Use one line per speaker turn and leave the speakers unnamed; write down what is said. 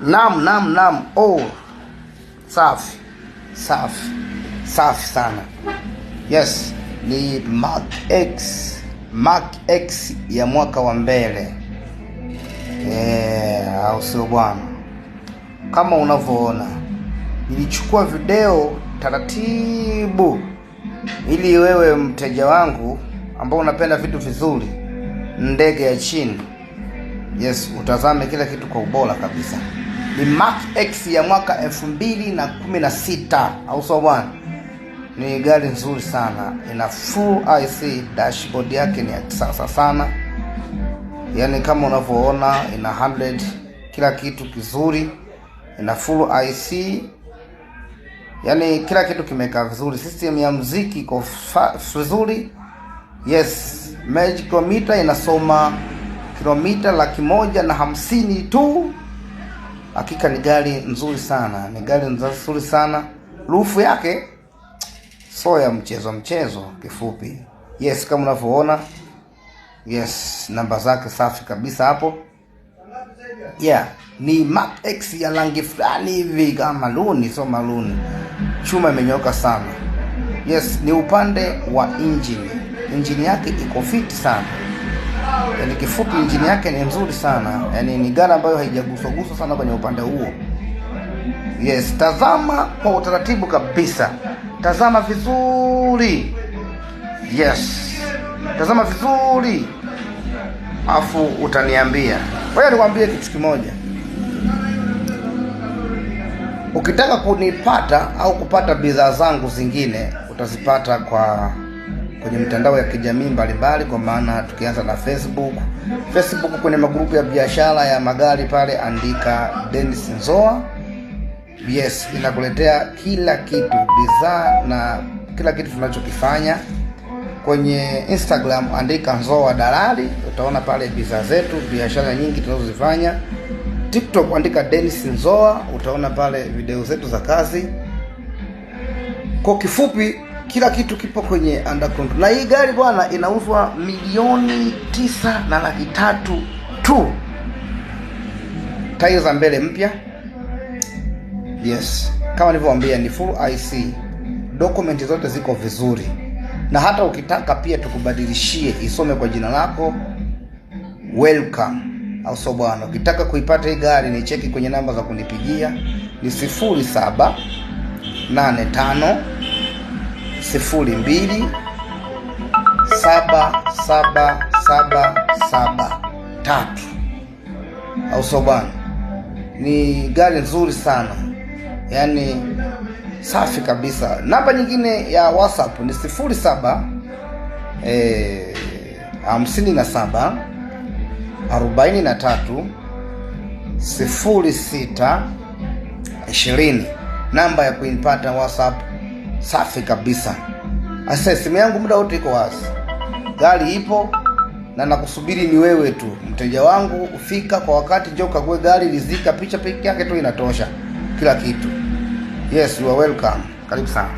Naam. Oh, safi sana. Yes, ni Mark X ya mwaka wa mbele. Au sio bwana? Kama unavyoona, nilichukua video taratibu ili wewe mteja wangu ambao unapenda vitu vizuri, ndege ya chini, yes, utazame kila kitu kwa ubora kabisa. Ni Mark X ya mwaka 2016, au sio bwana? Ni gari nzuri sana, ina full IC, dashboard yake ni ya kisasa sana. Yaani kama unavyoona, ina 100, kila kitu kizuri, ina full IC. Yaani kila kitu kimekaa vizuri, system ya muziki iko vizuri. Yes, magical meter inasoma kilomita 150 tu. Hakika ni gari nzuri sana, Roof yake so ya mchezo kifupi. Yes, kama unavyoona. Yes, namba zake safi kabisa hapo. Yeah, ni Mark X ya rangi fulani hivi kama maluni, so maluni. Chuma imenyoka sana. Yes, ni upande wa engine yake iko fit sana. Yaani kifupi, engine yake ni nzuri sana. Yaani ni gari ambayo haijaguswa sana kwenye upande huo. Yes, tazama kwa utaratibu kabisa. Tazama vizuri. Yes, tazama vizuri, afu utaniambia. Wewe nikwambie kitu kimoja. Ukitaka kunipata au kupata bidhaa zangu zingine, utazipata kwenye mitandao ya kijamii mbalimbali, kwa maana tukianza na Facebook kwenye magrupu ya biashara ya magari pale, andika Dennis Nzoa. Yes, inakuletea kila kitu, bidhaa na kila kitu tunachokifanya. Kwenye Instagram andika Nzoa Dalali, utaona pale bidhaa zetu, biashara nyingi tunazozifanya. TikTok andika Dennis Nzoa, utaona pale video zetu za kazi. Kwa kifupi, kila kitu kipo kwenye under control. Na hii gari bwana inauzwa 9,300,000 tu. Tairi za mbele mpya. Yes, kama nilivyowaambia ni full IC. Dokumenti zote ziko vizuri. Na hata ukitaka pia tukubadilishie isome kwa jina lako, welcome. Au sio bwana? Ukitaka kuipata hii gari ni cheki kwenye namba za kunipigia, ni 0785 02 7773. Au sio bwana? Ni gari nzuri sana. Yaani safi kabisa. Namba nyingine ya WhatsApp ni 07 57 43 06 20. Namba ya kuipata WhatsApp safi kabisa. Asa simu yangu muda wote iko wazi. Gari ipo na nakusubiri ni wewe tu. Mteja wangu ufika kwa wakati, njoo kague gari, rizika, picha pekee yake tu inatosha. Kila kitu. Yes, you are welcome. Karibu sana.